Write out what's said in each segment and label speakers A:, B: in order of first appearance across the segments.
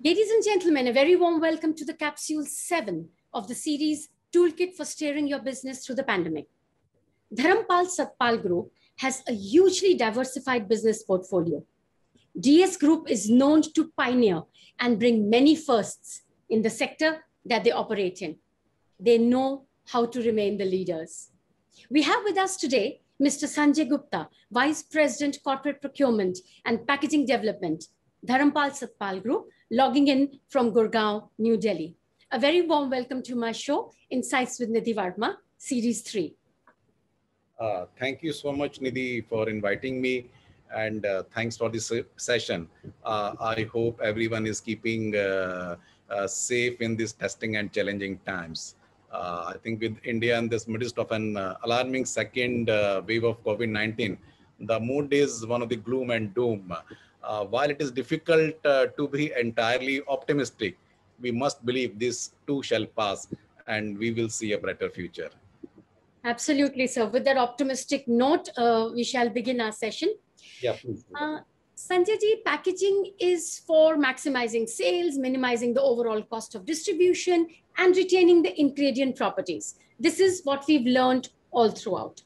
A: Ladies and gentlemen, a very warm welcome to the Capsule 7 of the series Toolkit for Steering Your Business Through the Pandemic. Dharampal Satpal Group has a hugely diversified business portfolio. DS Group is known to pioneer and bring many firsts in the sector that they operate in. They know how to remain the leaders. We have with us today Mr. Sanjay Gupta, Vice President Corporate Procurement and Packaging Development, Dharampal Satpal Group, logging in from Gurgaon, New Delhi. A very warm welcome to my show, Insights with Nidhi Varma, Series 3.
B: Thank you so much, Nidhi, for inviting me, and thanks for this session. I hope everyone is keeping safe in these testing and challenging times. I think with India in this midst of an alarming second wave of COVID-19, the mood is one of the gloom and doom. While it is difficult to be entirely optimistic, we must believe this too shall pass and we will see a brighter future.
A: Absolutely, sir. With that optimistic note, we shall begin our session.
B: Yeah, please.
A: Sanjay ji, packaging is for maximizing sales, minimizing the overall cost of distribution, and retaining the ingredient properties. This is what we've learned all throughout.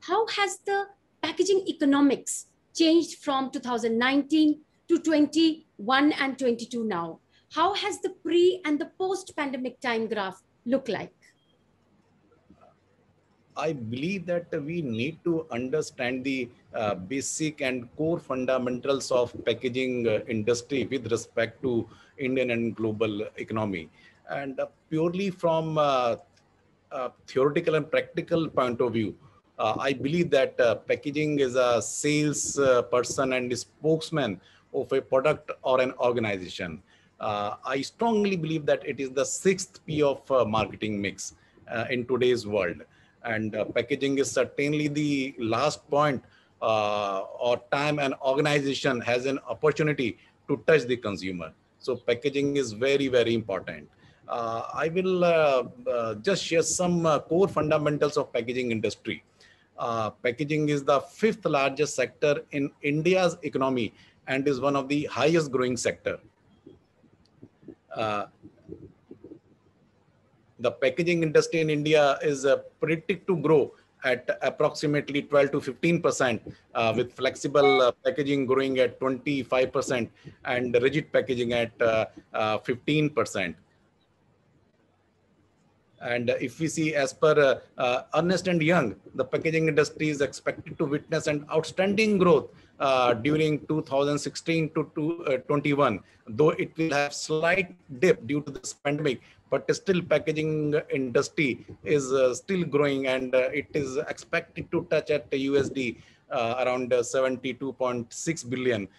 A: How has the packaging economics changed from 2019 to 21 and 22 now? How has the pre and the post-pandemic time graph look like?
B: I believe that we need to understand the basic and core fundamentals of packaging industry with respect to Indian and global economy. And purely from theoretical and practical point of view, I believe that packaging is a sales person and a spokesman of a product or an organization. I strongly believe that it is the sixth P of marketing mix in today's world. And packaging is certainly the last point or time an organization has an opportunity to touch the consumer. So packaging is very, very important. I will just share some core fundamentals of packaging industry. Packaging is the fifth largest sector in India's economy and is one of the highest growing sector. The packaging industry in India is predicted to grow at approximately 12 to 15%, with flexible packaging growing at 25% and rigid packaging at 15%. And if we see as per Ernst & Young, the packaging industry is expected to witness an outstanding growth during 2016 to 21, though it will have slight dip due to this pandemic, but still packaging industry is still growing and it is expected to touch at USD around 72.6 billion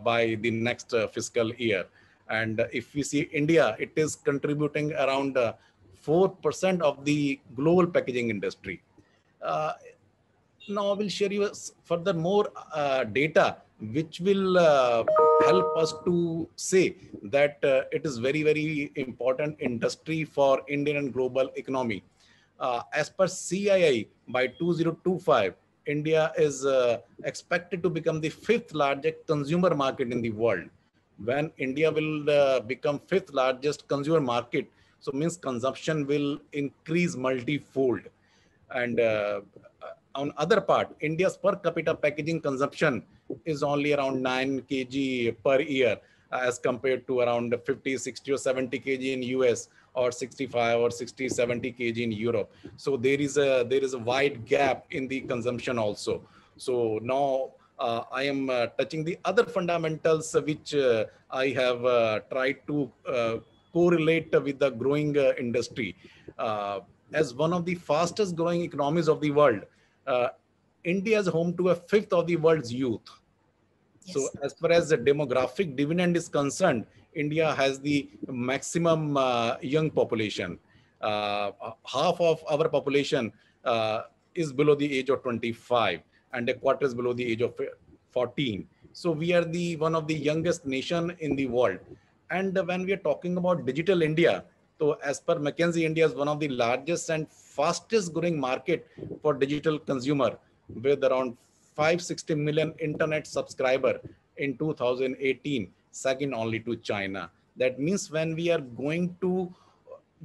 B: by the next fiscal year. And if we see India, it is contributing around 4% of the global packaging industry. Now I will share you further more data which will help us to say that it is very, very important industry for Indian and global economy. As per CII, by 2025, India is expected to become the fifth largest consumer market in the world. When India will become fifth largest consumer market, so means consumption will increase multifold. And on other part, India's per capita packaging consumption is only around 9 kg per year as compared to around 50, 60 or 70 kg in US or 65 or 60, 70 kg in Europe. So there is a wide gap in the consumption also. So now I am touching the other fundamentals which I have tried to correlate with the growing industry. As one of the fastest growing economies of the world, India is home to a fifth of the world's youth. Yes. So as far as the demographic dividend is concerned, India has the maximum young population. Half of our population is below the age of 25 and a quarter is below the age of 14. So we are the one of the youngest nation in the world. And when we are talking about digital India, so as per McKinsey, India is one of the largest and fastest growing market for digital consumer with around 560 million internet subscriber in 2018, second only to China. That means when we are going to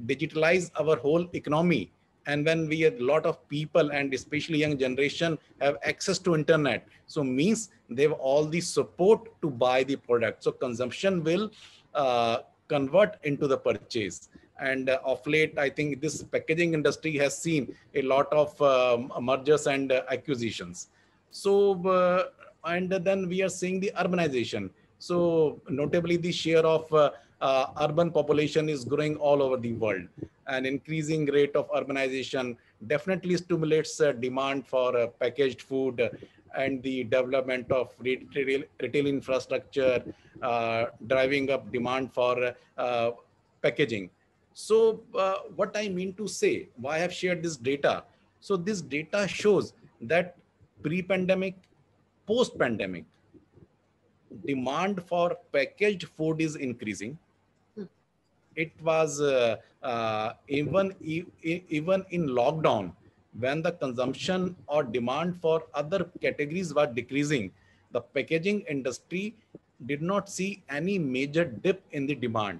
B: digitalize our whole economy, and when we a lot of people and especially young generation have access to internet, so means they have all the support to buy the product, so consumption will uh, convert into the purchase. And of late, I think this packaging industry has seen a lot of mergers and acquisitions. So and then we are seeing the urbanization. So notably the share of urban population is growing all over the world. An increasing rate of urbanization definitely stimulates demand for packaged food, and the development of retail infrastructure, driving up demand for packaging. So what I mean to say, why I have shared this data. So this data shows that pre-pandemic, post-pandemic, demand for packaged food is increasing. It was even in lockdown, when the consumption or demand for other categories was decreasing, the packaging industry did not see any major dip in the demand.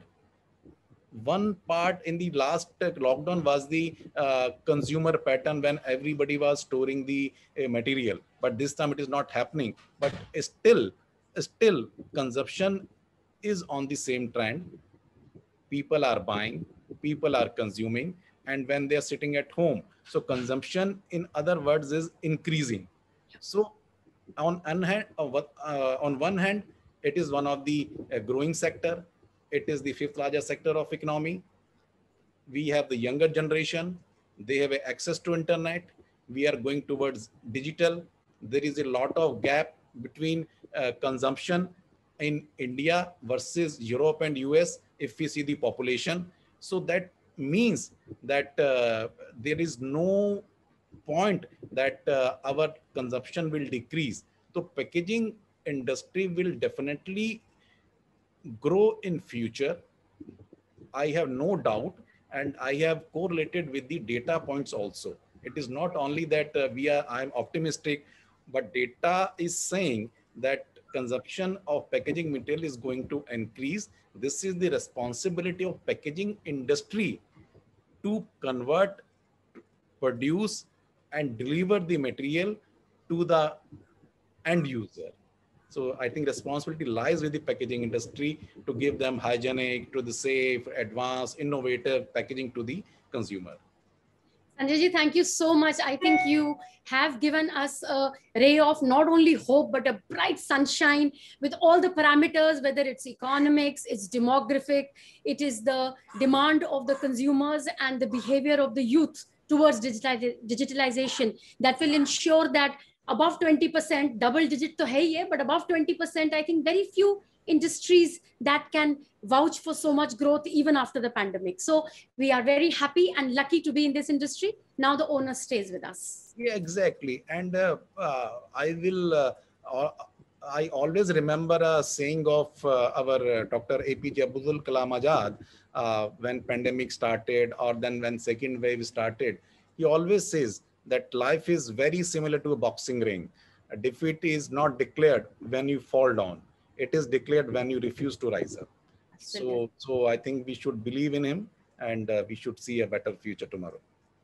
B: One part in the last lockdown was the consumer pattern, when everybody was storing the material, but this time it is not happening. But still consumption is on the same trend. People are buying, people are consuming, and when they are sitting at home, so consumption, in other words, is increasing. So on one hand, it is one of the growing sector. It is the fifth largest sector of economy. We have the younger generation, they have access to internet. We are going towards digital. There is a lot of gap between consumption in India versus Europe and US, if we see the population. So that means that there is no point that our consumption will decrease. So packaging industry will definitely grow in future. I have no doubt, and I have correlated with the data points also. It is not only that I'm optimistic, but data is saying that consumption of packaging material is going to increase. This is the responsibility of packaging industry to convert, produce, and deliver the material to the end user. So I think responsibility lies with the packaging industry to give them hygienic, to the safe, advanced, innovative packaging to the consumer.
A: Sanjay ji, thank you so much. I think you have given us a ray of not only hope, but a bright sunshine with all the parameters, whether it's economics, it's demographic, it is the demand of the consumers and the behavior of the youth towards digitalization that will ensure that above 20%, double digit to hai, but above 20%, I think very few industries that can vouch for so much growth even after the pandemic. So we are very happy and lucky to be in this industry. Now the owner stays with us.
B: Yeah, exactly. And I always remember a saying of our Dr. APJ Abdul Kalam Azad when pandemic started, or then when second wave started. He always says that life is very similar to a boxing ring. A defeat is not declared when you fall down. It is declared when you refuse to rise up. So I think we should believe in him, and we should see a better future tomorrow.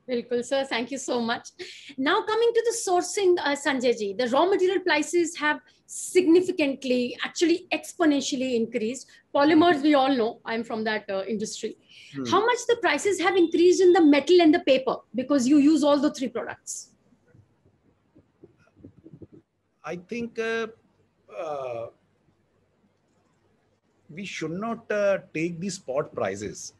A: Bilkul, sir. Thank you so much. Now coming to the sourcing, Sanjay ji, the raw material prices have significantly, actually exponentially increased. Polymers, we all know, I'm from that industry. How much the prices have increased in the metal and the paper, because you use all the three products?
B: I think we should not take the spot prices.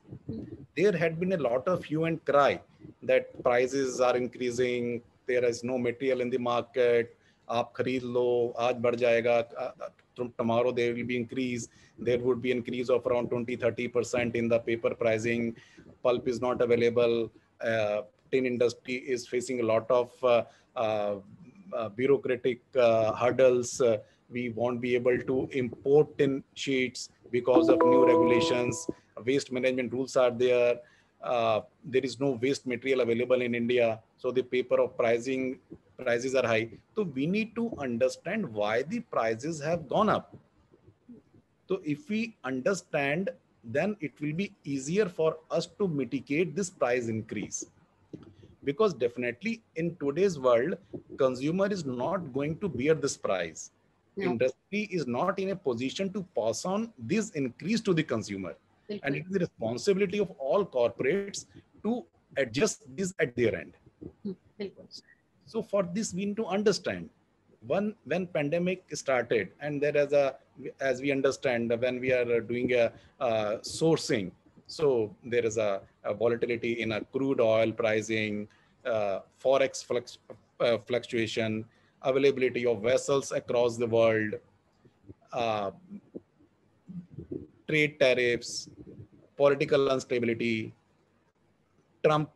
B: There had been a lot of hue and cry that prices are increasing. There is no material in the market. Aap khareed lo, aaj badh jayega. Tomorrow there will be increase. There would be increase of around 20-30% in the paper pricing. Pulp is not available. Tin industry is facing a lot of bureaucratic hurdles. We won't be able to import tin sheets because of new regulations. Waste management rules are there. There is no waste material available in India, so the paper of prices are high. So we need to understand why the prices have gone up. So if we understand then it will be easier for us to mitigate this price increase. Because definitely in today's world, consumer is not going to bear this price.
A: No.
B: Industry is not in a position to pass on this increase to the consumer. And it is the responsibility of all corporates to adjust this at their end. So for this, we need to understand when pandemic started, and there is a, as we understand, when we are doing a sourcing, so there is a volatility in a crude oil pricing, forex fluctuation, availability of vessels across the world, uh, trade tariffs, political instability, Trump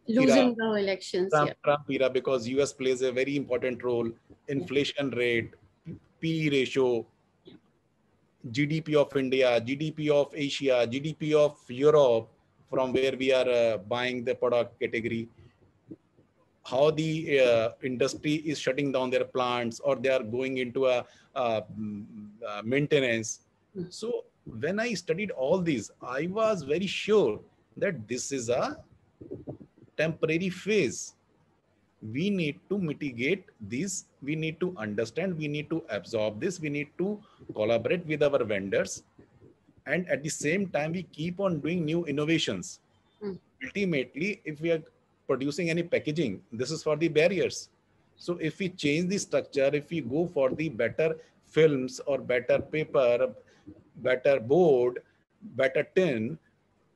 A: losing the elections.
B: Trump era, because US plays a very important role. Inflation rate, P ratio, GDP of India, GDP of Asia, GDP of Europe, from where we are buying the product category, how the industry is shutting down their plants or they are going into a maintenance. So when I studied all these, I was very sure that this is a temporary phase. We need to mitigate this. We need to understand. We need to absorb this. We need to collaborate with our vendors. And at the same time, we keep on doing new innovations. Ultimately, if we are producing any packaging, this is for the barriers. So if we change the structure, if we go for the better films or better paper, better board, better tin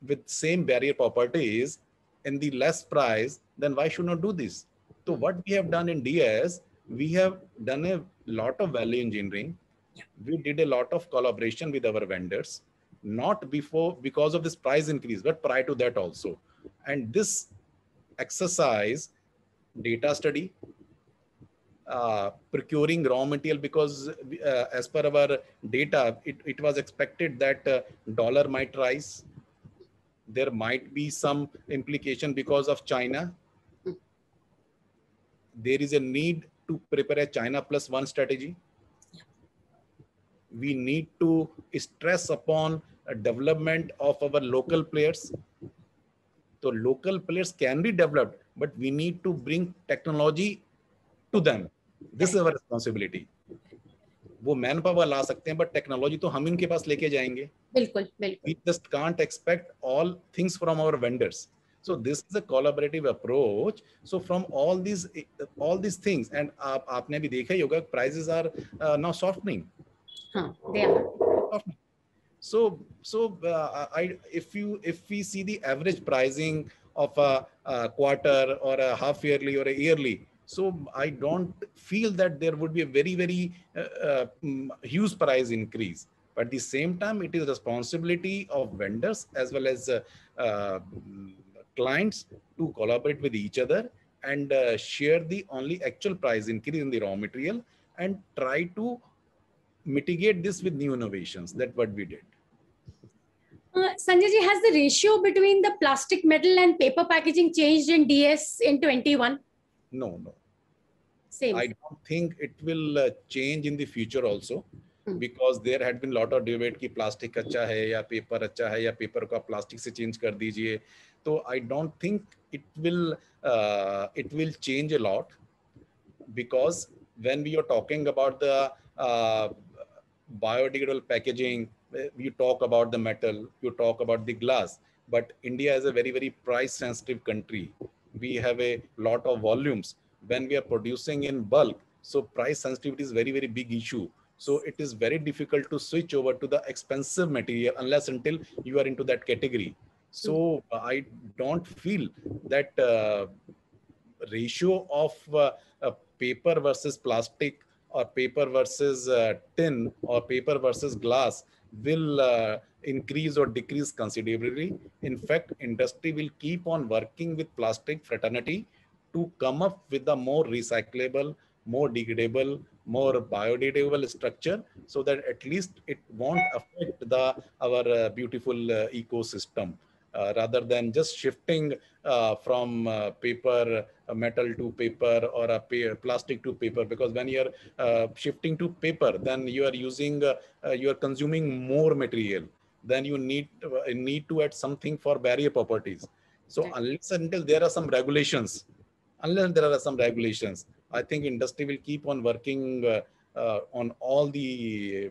B: with same barrier properties in the less price, then why should not do this? So what we have done in DS, we have done a lot of value engineering. We did a lot of collaboration with our vendors, not before because of this price increase, but prior to that also. And this exercise, data study, procuring raw material, because as per our data, it was expected that dollar might rise. There might be some implication because of China. There is a need to prepare a China plus one strategy. We need to stress upon a development of our local players. So local players can be developed, but we need to bring technology to them. This is our responsibility. वो man power ला सकते हैं, but technology तो हम इनके पास लेके जाएंगे.
A: बिल्कुल, बिल्कुल.
B: We just can't expect all things from our vendors. So this is a collaborative approach. So from all these things, and आपने भी देखा ही होगा, prices are now softening.
A: They are.
B: So if we see the average pricing of a quarter or a half yearly or a yearly, so I don't feel that there would be a very huge price increase. But at the same time, it is responsibility of vendors as well as clients to collaborate with each other and share the only actual price increase in the raw material and try to mitigate this with new innovations. That's what we did.
A: Sanjay ji, has the ratio between the plastic, metal and paper packaging changed in DS in 21?
B: No.
A: Same.
B: I don't think it will change in the future also, because there had been a lot of debate कि plastic अच्छा है या paper अच्छा है या paper को आप plastic से change कर दीजिए. So I don't think it will change a lot, because when we are talking about the biodegradable packaging, you talk about the metal, you talk about the glass, but India is a very price sensitive country. We have a lot of volumes. When we are producing in bulk, so price sensitivity is very big issue. So it is very difficult to switch over to the expensive material unless until you are into that category. So I don't feel that ratio of paper versus plastic or paper versus tin or paper versus glass will increase or decrease considerably. In fact, industry will keep on working with plastic fraternity to come up with a more recyclable, more degradable, more biodegradable structure, so that at least it won't affect our beautiful ecosystem. rather than just shifting from paper, metal to paper, or plastic to paper. Because when you're shifting to paper, then you are using, you are consuming more material. Then you need to add something for barrier properties. So unless until there are some regulations, I think industry will keep on working on all the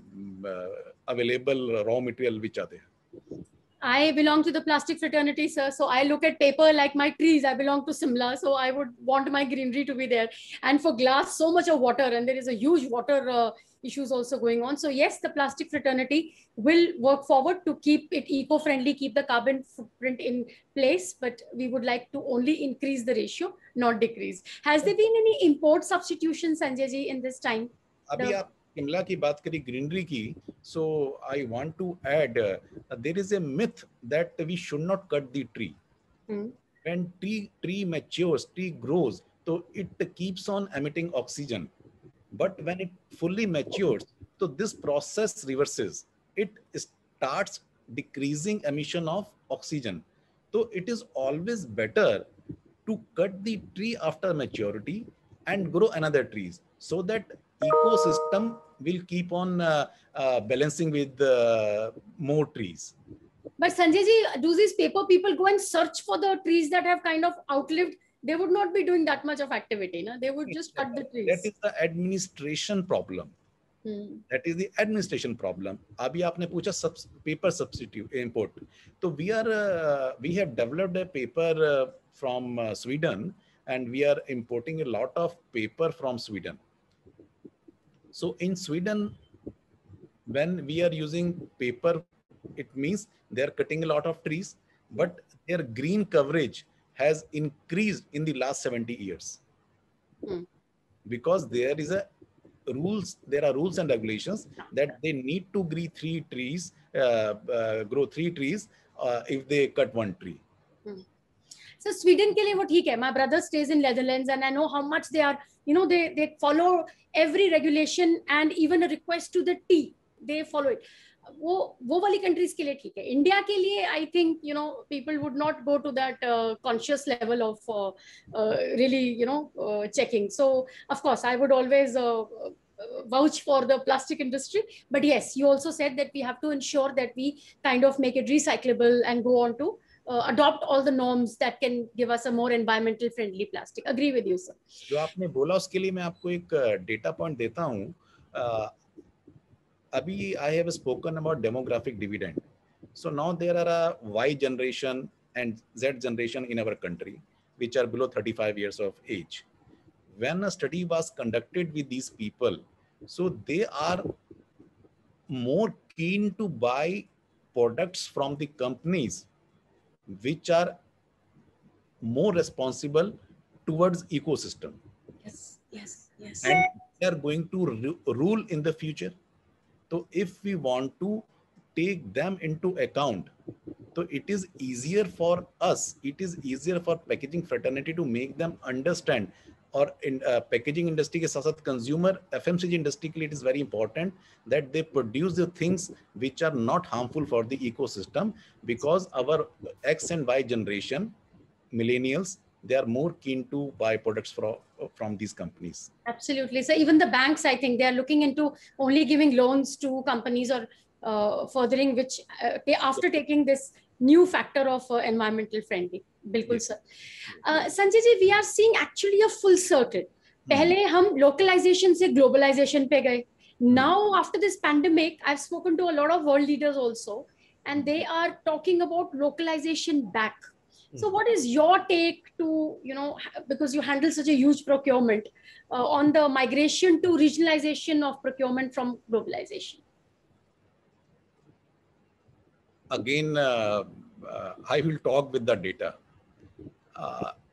B: available raw material which are there.
A: I belong to the plastic fraternity, sir. So I look at paper like my trees. I belong to Simla. So I would want my greenery to be there. And for glass, so much of water. And there is a huge water issues also going on. So yes, the plastic fraternity will work forward to keep it eco-friendly, keep the carbon footprint in place. But we would like to only increase the ratio, not decrease. Has there been any import substitution, Sanjay ji, in this time?
B: अभी आप शिमला की बात करी, greenery की, so I want to add there is a myth that we should not cut the tree. When tree matures, tree grows, so it keeps on emitting oxygen. But when it fully matures, so this process reverses. It starts decreasing emission of oxygen. So it is always better to cut the tree after maturity and grow another trees, so that ecosystem will keep on balancing with more trees.
A: But Sanjay ji, do these paper people go and search for the trees that have kind of outlived? They would not be doing that much of activity. No? They would just cut the trees.
B: That is the administration problem. That is the administration problem. Abhi aapne pucha paper substitute import. So we have developed a paper from Sweden, and we are importing a lot of paper from Sweden. So in Sweden, when we are using paper, it means they are cutting a lot of trees, but their green coverage has increased in the last 70 years. Because there are rules and regulations that they need to grow three trees if they cut one tree.
A: So Sweden ke liye wo theek hai. My brother stays in Netherlands, and I know how much they are, they follow every regulation, and even a request to the T, they follow it. वो वाली countries के लिए ठीक है. India के लिए, I think, people would not go to that conscious level of really, checking. So of course, I would always vouch for the plastic industry. But yes, you also said that we have to ensure that we kind of make it recyclable and go on to adopt all the norms that can give us a more environmental friendly plastic. Agree with you, sir.
B: जो आपने बोला उसके लिए मैं आपको एक data point देता हूँ. Abhi, I have spoken about demographic dividend. So now there are a Y generation and Z generation in our country, which are below 35 years of age. When a study was conducted with these people, so they are more keen to buy products from the companies which are more responsible towards ecosystem.
A: Yes.
B: And they are going to rule in the future. So if we want to take them into account, so it is easier for us, it is easier for packaging fraternity to make them understand, or in packaging industry ke sath consumer FMCG industry ke liye it is very important that they produce the things which are not harmful for the ecosystem, because our X and Y generation, millennials, they are more keen to buy products from these companies.
A: Absolutely. So even the banks, I think they are looking into only giving loans to companies or furthering which after taking this new factor of environmental friendly. Bilkul, yes. Sir. Sanjay ji, we are seeing actually a full circle. Pehle hum localization se globalization pe gaye. Now after this pandemic, I've spoken to a lot of world leaders also, and they are talking about localization back. So what is your take to, because you handle such a huge procurement, on the migration to regionalization of procurement from globalization?
B: Again, I will talk with the data.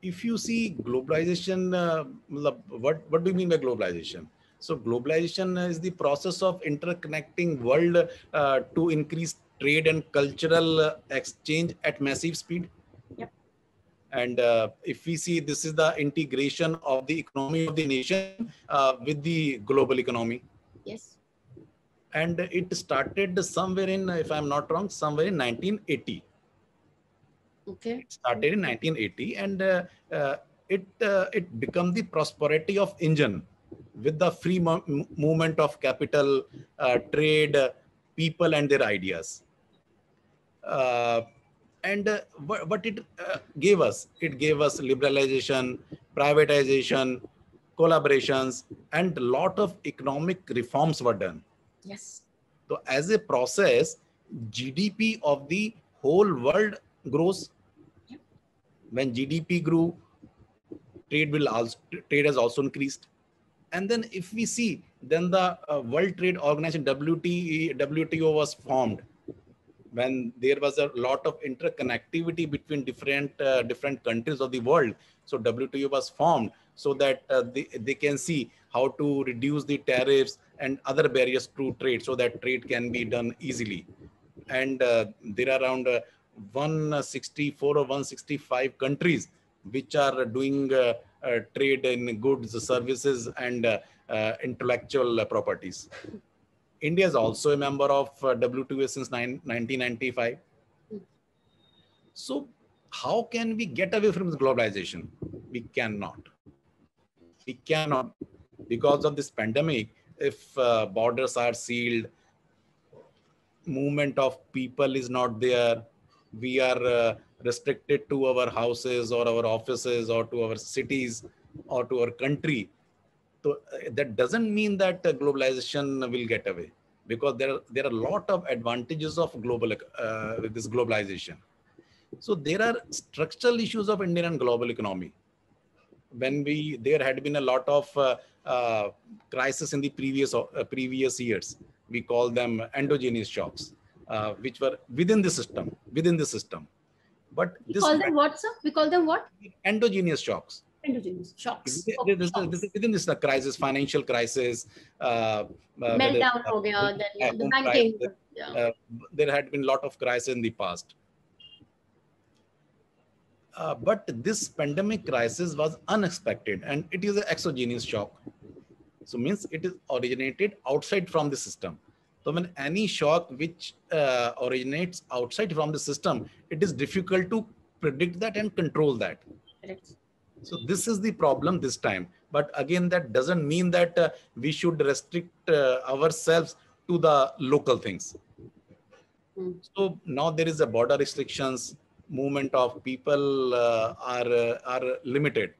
B: If you see globalization, what do you mean by globalization? So globalization is the process of interconnecting world to increase trade and cultural exchange at massive speed.
A: Yep.
B: And if we see, this is the integration of the economy of the nation with the global economy.
A: Yes.
B: And it started somewhere in, if I'm not wrong, somewhere in 1980.
A: Okay.
B: It started in 1980, and it became the prosperity of engine with the free movement of capital, trade, people, and their ideas. Uh, and what it gave us, it gave us liberalization, privatization, collaborations, and a lot of economic reforms were done.
A: Yes.
B: So as a process, GDP of the whole world grows.
A: Yep.
B: When GDP grew, trade has also increased. And then if we see, then the World Trade Organization, WTO was formed when there was a lot of interconnectivity between different countries of the world. So WTO was formed so that they can see how to reduce the tariffs and other barriers to trade, so that trade can be done easily. And there are around 164 or 165 countries which are doing trade in goods, services, and intellectual properties. India is also a member of WTO since 1995. So how can we get away from this globalization? We cannot. We cannot. Because of this pandemic, if borders are sealed, movement of people is not there, we are restricted to our houses or our offices or to our cities or to our country. So that doesn't mean that globalization will get away, because there are a lot of advantages of this globalization. So there are structural issues of Indian and global economy. When there had been a lot of crisis in the previous years, we call them endogenous shocks, which were within the system. But
A: we call them what, sir? We call them what?
B: Endogenous shocks.
A: Endogenous shocks.
B: This is within this crisis, financial crisis,
A: meltdown ho gaya, then the banking.
B: There had been a lot of crisis in the past. But this pandemic crisis was unexpected, and it is an exogenous shock. So means it is originated outside from the system. So when any shock which originates outside from the system, it is difficult to predict that and control that.
A: Correct.
B: So this is the problem this time. But again, that doesn't mean that we should restrict ourselves to the local things. So now there is a border restrictions, movement of people are limited.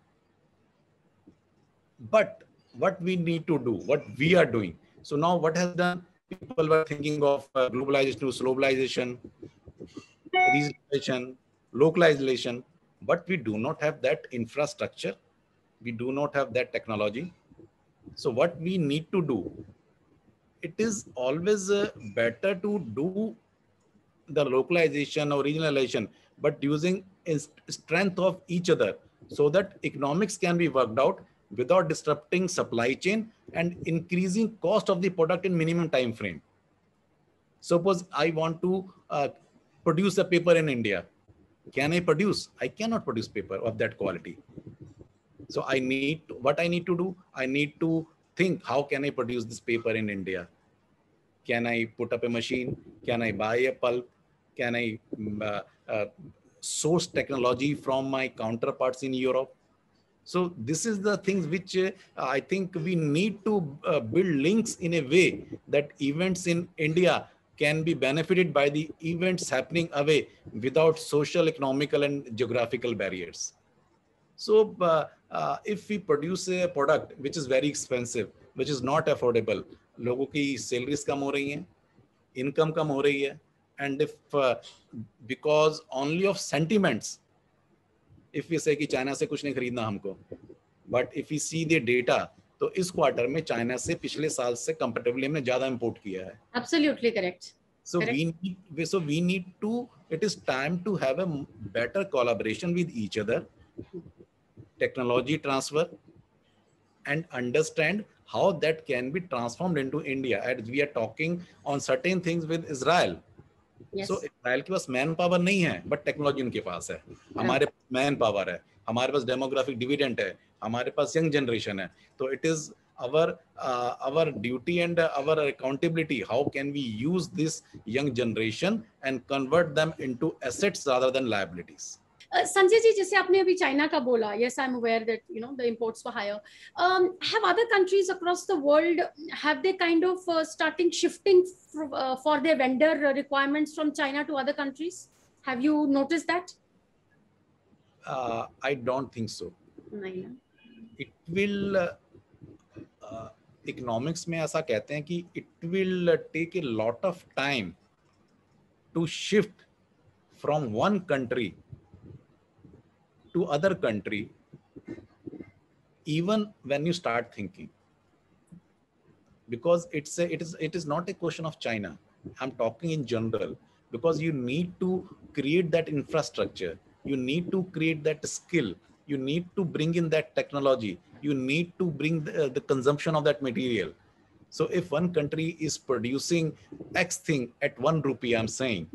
B: But what we need to do, what we are doing. So now what has done, people were thinking of globalization to globalization, regionalization, localization, but we do not have that infrastructure. We do not have that technology. So what we need to do, it is always better to do the localization or regionalization, but using strength of each other, so that economics can be worked out without disrupting supply chain and increasing cost of the product in minimum time frame. Suppose I want to produce a paper in India. Can I produce? I cannot produce paper of that quality. So what I need to do, I need to think, how can I produce this paper in India? Can I put up a machine? Can I buy a pulp? Can I source technology from my counterparts in Europe? So this is the things which I think we need to build links in a way that events in India can be benefited by the events happening away without social, economical, and geographical barriers. So if we produce a product which is very expensive, which is not affordable, लोगों की salaries कम हो रही हैं, income कम हो रही है, and if because only of sentiments, if we say कि China से कुछ नहीं खरीदना हमको, but if we see the data, तो इस क्वार्टर में चाइना से पिछले साल से कंपैरेटिवली हमने ज्यादा इंपोर्ट किया है.
A: Absolutely correct.
B: So we need to, it is time to have a better collaboration with each other, technology transfer, and understand how that can be transformed into India. And we are talking on certain things with Israel.
A: Yes.
B: So Israel के पास man power नहीं है, but technology उनके पास है. हमारे पास man power है, हमारे पास demographic dividend है, हमारे पास यंग जनरेशन है. तो it is our duty and our accountability. How can we use this young generation and convert them into assets rather than liabilities?
A: Sanjay ji, जैसे आपने अभी चाइना का बोला, yes, I'm aware that the imports were higher. Have other countries across the world, have they kind of starting shifting for their vendor requirements from China to other countries? Have you noticed that?
B: I don't think so.
A: नहीं.
B: It will economics में ऐसा कहते हैं कि it will take a lot of time to shift from one country to other country, even when you start thinking, because it is not a question of China. I'm talking in general, because you need to create that infrastructure, you need to create that skill, you need to bring in that technology, you need to bring the consumption of that material. So if one country is producing X thing at 1 rupee, I'm saying,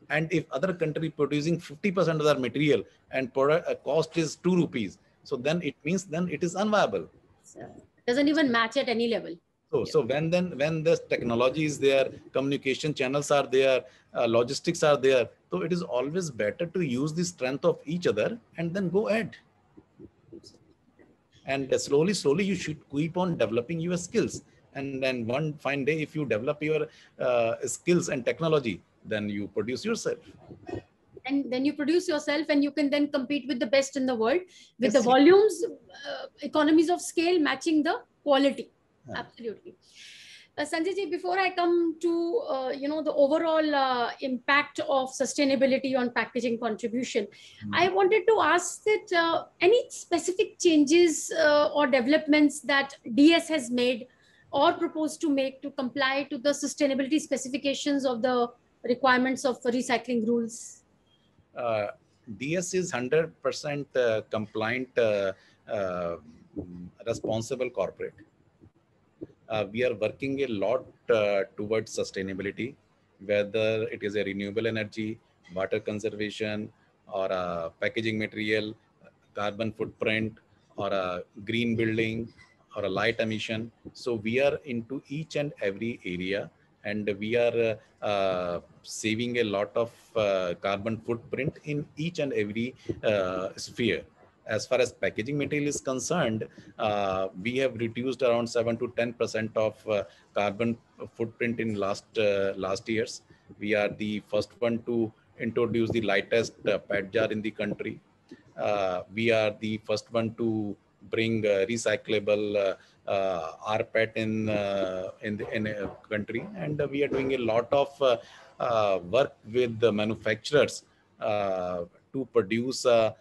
B: and if other country producing 50% of their material and cost is 2 rupees, so then it means then it is unviable.
A: So it doesn't even match at any level.
B: So when the technology is there, communication channels are there, logistics are there, so it is always better to use the strength of each other and then go ahead. And slowly you should keep on developing your skills. And then one fine day, if you develop your skills and technology, then you produce yourself.
A: And then you produce yourself, and you can then compete with the best in the world, with the volumes, economies of scale matching the quality. Yeah. Absolutely. Sanjay ji, before I come to the overall impact of sustainability on packaging contribution, I wanted to ask that any specific changes or developments that DS has made or proposed to make to comply to the sustainability specifications of the requirements of recycling rules?
B: DS is 100% compliant, responsible corporate. We are working a lot towards sustainability, whether it is a renewable energy, water conservation, or a packaging material, carbon footprint, or a green building, or a light emission. So we are into each and every area, and we are saving a lot of carbon footprint in each and every sphere. As far as packaging material is concerned, we have reduced around 7 to 10% of carbon footprint in last years. We are the first one to introduce the lightest PET jar in the country. We are the first one to bring recyclable rPET in the country, and we are doing a lot of work with the manufacturers to produce a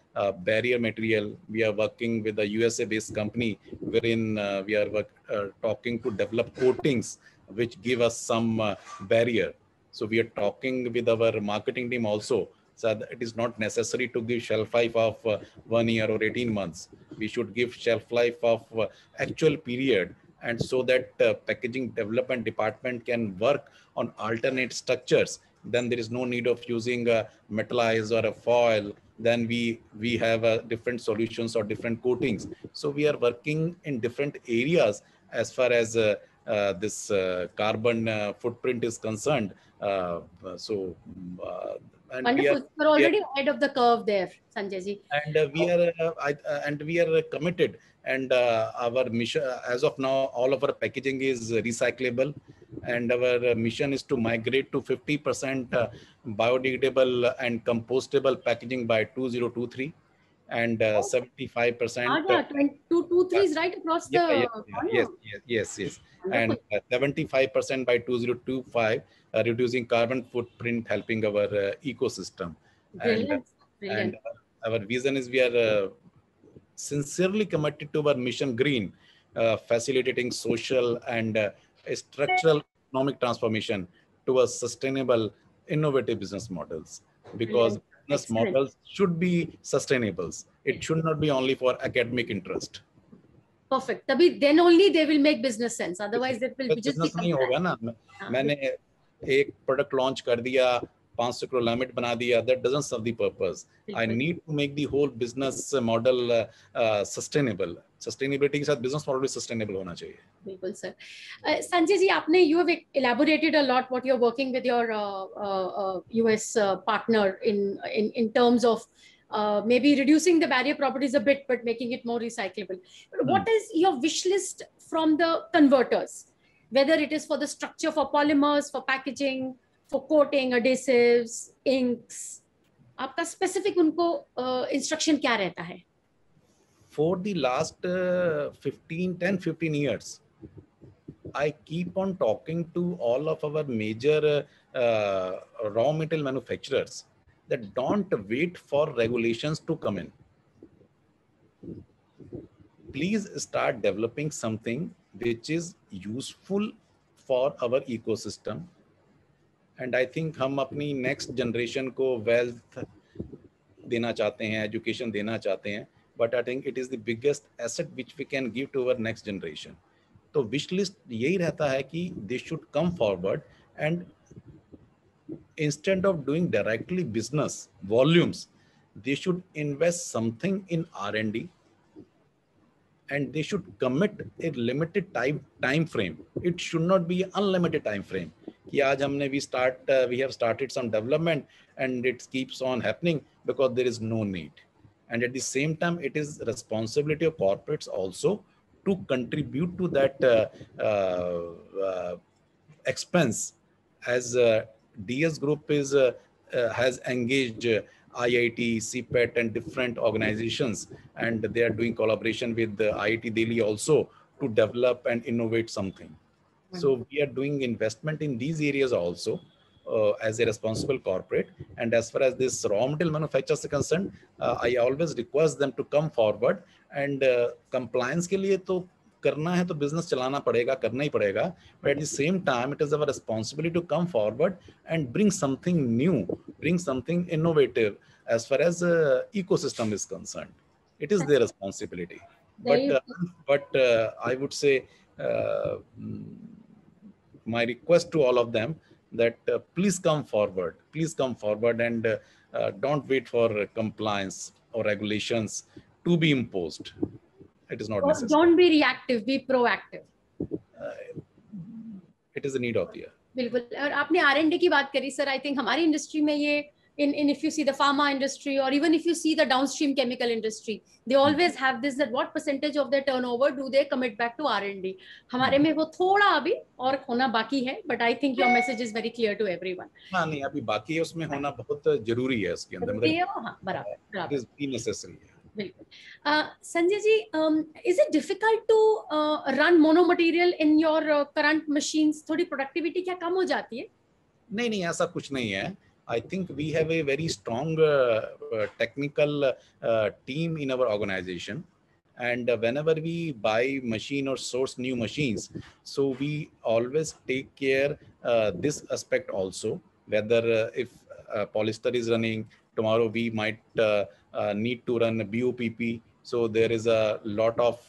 B: barrier material. We are working with a USA-based company, wherein we are talking to develop coatings which give us some barrier. So we are talking with our marketing team also. So it is not necessary to give shelf life of 1 year or 18 months. We should give shelf life of actual period, and so that packaging development department can work on alternate structures. Then there is no need of using a metallized or a foil. Then we have different solutions or different coatings. So we are working in different areas as far as this carbon footprint is concerned.
A: And wonderful. We're already ahead of the curve there, Sanjay ji.
B: And we are committed. And our mission, as of now, all of our packaging is recyclable, and our mission is to migrate to 50% biodegradable and compostable packaging by 2023, and 75%.
A: 223 is right across the.
B: Yes. And 75% by 2025, reducing carbon footprint, helping our ecosystem.
A: Brilliant.
B: And our vision is we are sincerely committed to our mission green, facilitating social and structural economic transformation towards sustainable, innovative business models. Because business models should be sustainable. It should not be only for academic interest.
A: Perfect. Then only they will make business sense. Otherwise, they will just
B: business नहीं होगा ना. मैंने एक product launch कर दिया, 500 crore limit बना दिया, that doesn't serve the purpose. I need to make the whole business model sustainable. Sustainability के साथ business model भी sustainable होना चाहिए.
A: बिल्कुल सर. संजय जी, आपने you have elaborated a lot what you're working with your US partner in terms of maybe reducing the barrier properties a bit, but making it more recyclable. What is your wish list from the converters? Whether it is for the structure, for polymers, for packaging, for coating, adhesives, inks, आपका specific उनको instruction क्या रहता है?
B: For the last 10-15 years, I keep on talking to all of our major raw material manufacturers that don't wait for regulations to come in. Please start developing something which is useful for our ecosystem. And I think हम अपनी next generation को wealth देना चाहते हैं, education देना चाहते हैं, but I think it is the biggest asset which we can give to our next generation. तो wish list यही रहता है कि they should come forward and instead of doing directly business volumes, they should invest something in R&D, and they should commit a limited time frame. It should not be an unlimited time frame. कि आज हमने we have started some development and it keeps on happening because there is no need. And at the same time, it is responsibility of corporates also to contribute to that expense, as DS Group has engaged IIT, CPET, and different organizations, and they are doing collaboration with the IIT Delhi also to develop and innovate something. So we are doing investment in these areas also as a responsible corporate. And as far as this raw material manufacturers are concerned, I always request them to come forward, and compliance के लिए तो करना है तो business चलाना पड़ेगा, करना ही पड़ेगा. But at the same time, it is our responsibility to come forward and bring something new, bring something innovative as far as ecosystem is concerned. It is their responsibility. But I would say my request to all of them that please come forward and don't wait for compliance or regulations to be imposed. It is not necessary.
A: Don't be reactive, be proactive.
B: It is a need of the hour.
A: बिल्कुल. और आपने R&D की बात करी sir. I think हमारी industry में ये in if you see the pharma industry, or even if you see the downstream chemical industry, they always have this, that what percentage of their turnover do they commit back to R&D. हमारे में वो थोड़ा अभी और होना बाकी है, but I think your message is very clear to everyone.
B: हाँ नहीं, अभी बाकी है, उसमें होना बहुत जरूरी है उसके अंदर.
A: हाँ, बराबर.
B: It is necessary.
A: बिल्कुल. Sanjay ji, is it difficult to run monomaterial in your current machines? थोड़ी productivity क्या कम हो जाती है?
B: नहीं, ऐसा कुछ नहीं है. I think we have a very strong technical team in our organization, and whenever we buy machine or source new machines, so we always take care this aspect also, whether if polyester is running, tomorrow we might need to run BOPP. So there is a lot of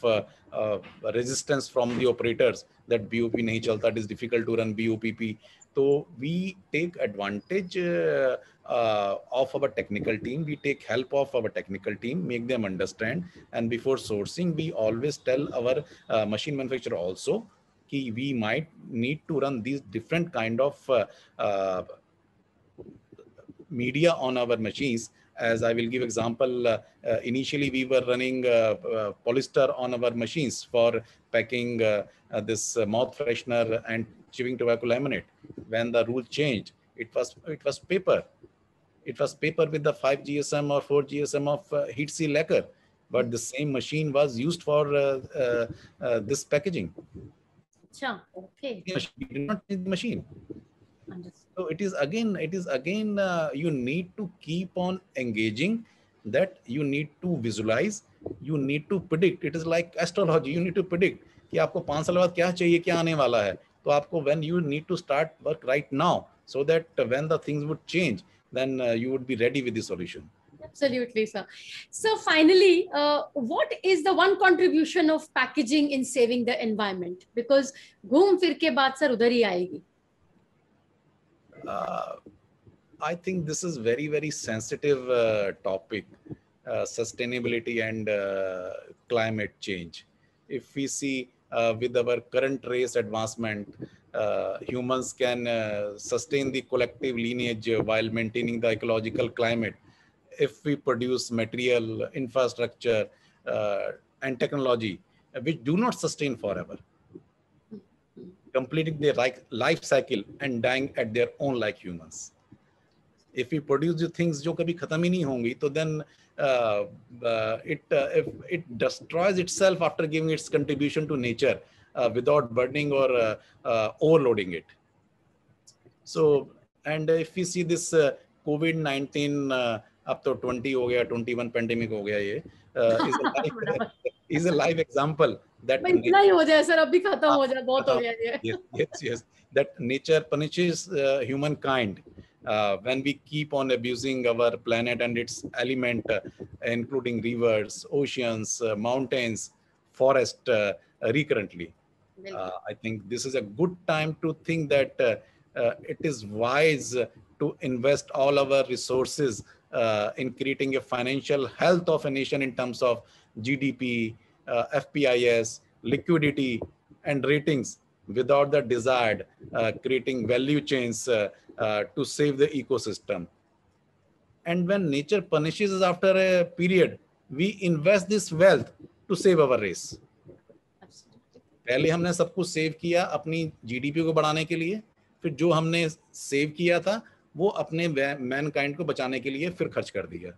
B: resistance from the operators that BOP nahi chalta, it is difficult to run BOPP. So we take advantage of our technical team. We take help of our technical team, make them understand. And before sourcing, we always tell our machine manufacturer also that we might need to run these different kind of media on our machines. As I will give example, initially we were running polyester on our machines for packing this mouth freshener and chewing tobacco laminate. When the rule changed, it was paper. It was paper with the 5 GSM or 4 GSM of heat seal lacquer, but the same machine was used for this packaging.
A: Okay.
B: We did not change the machine. So it is again you need to keep on engaging, that you need to visualize, you need to predict. It is like astrology. You need to predict कि आपको 5 साल बाद क्या चाहिए, क्या आने वाला है. तो आपको when you need to start work right now, so that when the things would change, then you would be ready with the solution.
A: Absolutely, sir. So finally, what is the one contribution of packaging in saving the environment? Because घूम फिर के बात sir उधर ही आएगी.
B: I think this is very sensitive topic, sustainability and climate change. If we see with our current race advancement, humans can sustain the collective lineage while maintaining the ecological climate. If we produce material, infrastructure, and technology which do not sustain forever, completing their life cycle and dying at their own like humans. If we produce the things जो कभी खत्म ही नहीं होंगी, तो then if it destroys itself after giving its contribution to nature without burning or overloading it. So, and if we see this COVID-19 अब तो 20 हो गया, 21 pandemic हो गया ये, is a live example that
A: इतना ही हो जाए सर, अभी खत्म हो जाए, बहुत हो गया ये.
B: yes, that nature punishes humankind when we keep on abusing our planet and its element, including rivers, oceans, mountains, forest recurrently. I think this is a good time to think that it is wise to invest all our resources in creating a financial health of a nation in terms of GDP, FPIS, liquidity, and ratings, without the desired creating value chains to save the ecosystem. And when nature punishes us after a period, we invest this wealth to save our race. पहले हमने सब कुछ save किया अपनी GDP को बढ़ाने के लिए, फिर जो हमने सेव किया था वो अपने मैनकाइंड को बचाने के लिए फिर खर्च कर दिया.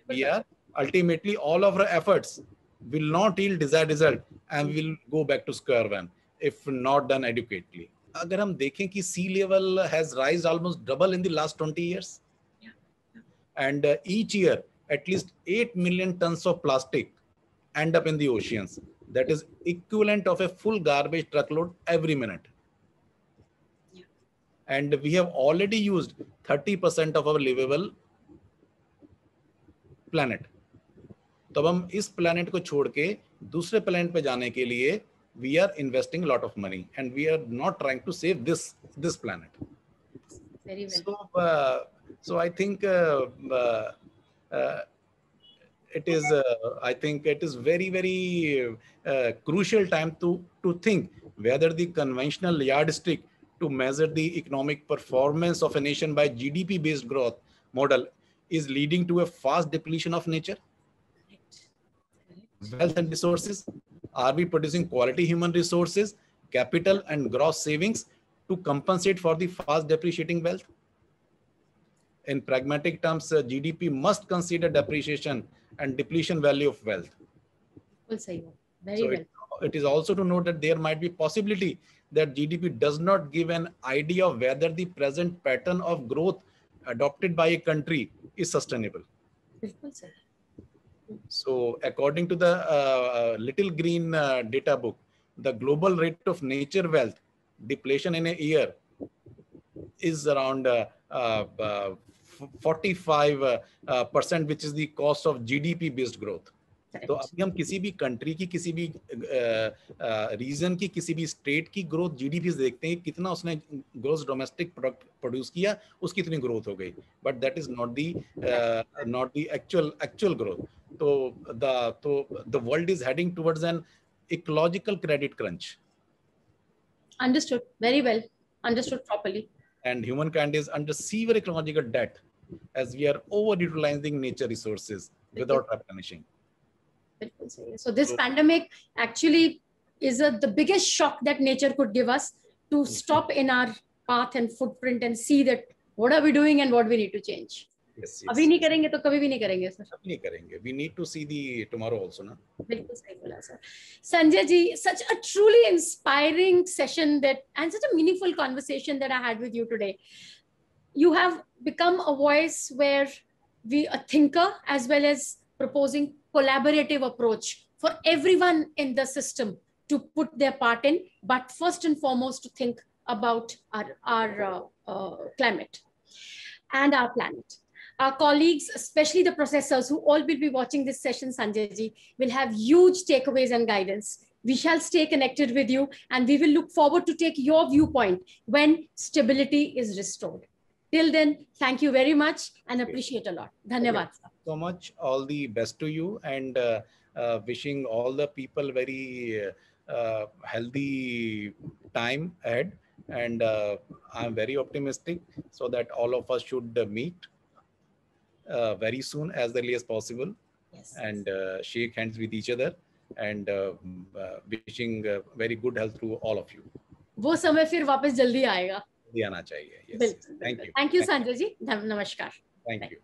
B: We are ultimately all of our efforts will not yield desired result and will go back to square one if not done adequately. अगर हम देखें कि sea level has rise almost double in the last 20 years, and each year at least 8 million tons of plastic end up in the oceans. That is equivalent of a full garbage truckload every minute. And we have already used 30% of our livable planet. तो अब हम इस planet को छोड़ के दूसरे planet पे जाने के लिए we are investing a lot of money, and we are not trying to save this planet.
A: Very well.
B: So I think it is I think it is very crucial time to think whether the conventional yardstick to measure the economic performance of a nation by GDP based growth model is leading to a fast depletion of nature, wealth and resources. Are we producing quality human resources, capital and gross savings to compensate for the fast depreciating wealth? In pragmatic terms, GDP must consider depreciation and depletion value of wealth.
A: Very
B: well. It is also to note that there might be possibility that GDP does not give an idea of whether the present pattern of growth adopted by a country is sustainable. So according to the Little Green data book, the global rate of nature wealth depletion in a year is around 45%, which is the cost of GDP based growth. तो अभी हम किसी भी country की, किसी भी reason की, किसी भी स्टेट की ग्रोथ जीडीपी से देखते हैं कितना उसने ग्रोस डोमेस्टिक प्रोडक्ट प्रोड्यूस किया, उसकी इतनी ग्रोथ हो गई, but that is not the actual growth. तो the world is heading towards an ecological credit crunch.
A: Understood. Very well. Understood properly.
B: And humankind is under severe ecological debt as we are overutilizing nature resources without replenishing.
A: So this pandemic actually is the biggest shock that nature could give us to stop in our path and footprint and see that what are we doing and what we need to change.
B: Yes.
A: अभी नहीं करेंगे तो कभी भी नहीं करेंगे sir.
B: अभी नहीं करेंगे. We need to see the tomorrow also, ना.
A: बिल्कुल सही बोला sir. Sanjay ji, such a truly inspiring session and such a meaningful conversation that I had with you today. You have become a voice where a thinker as well as proposing collaborative approach for everyone in the system to put their part in, but first and foremost to think about our climate and our planet. Our colleagues, especially the processors who all will be watching this session, Sanjay ji, will have huge takeaways and guidance. We shall stay connected with you and we will look forward to take your viewpoint when stability is restored. Till then, thank you very much and appreciate a lot. Dhanyavad.
B: So much. All the best to you, and wishing all the people very healthy time ahead. And I'm very optimistic so that all of us should meet very soon, as early as possible. Yes. And shake hands with each other, and wishing very good health to all of you.
A: वो समय फिर वापस जल्दी आएगा,
B: आना चाहिए. Yes. Thank you.
A: Thank you, Sanjay ji. Namaskar.
B: Thank you.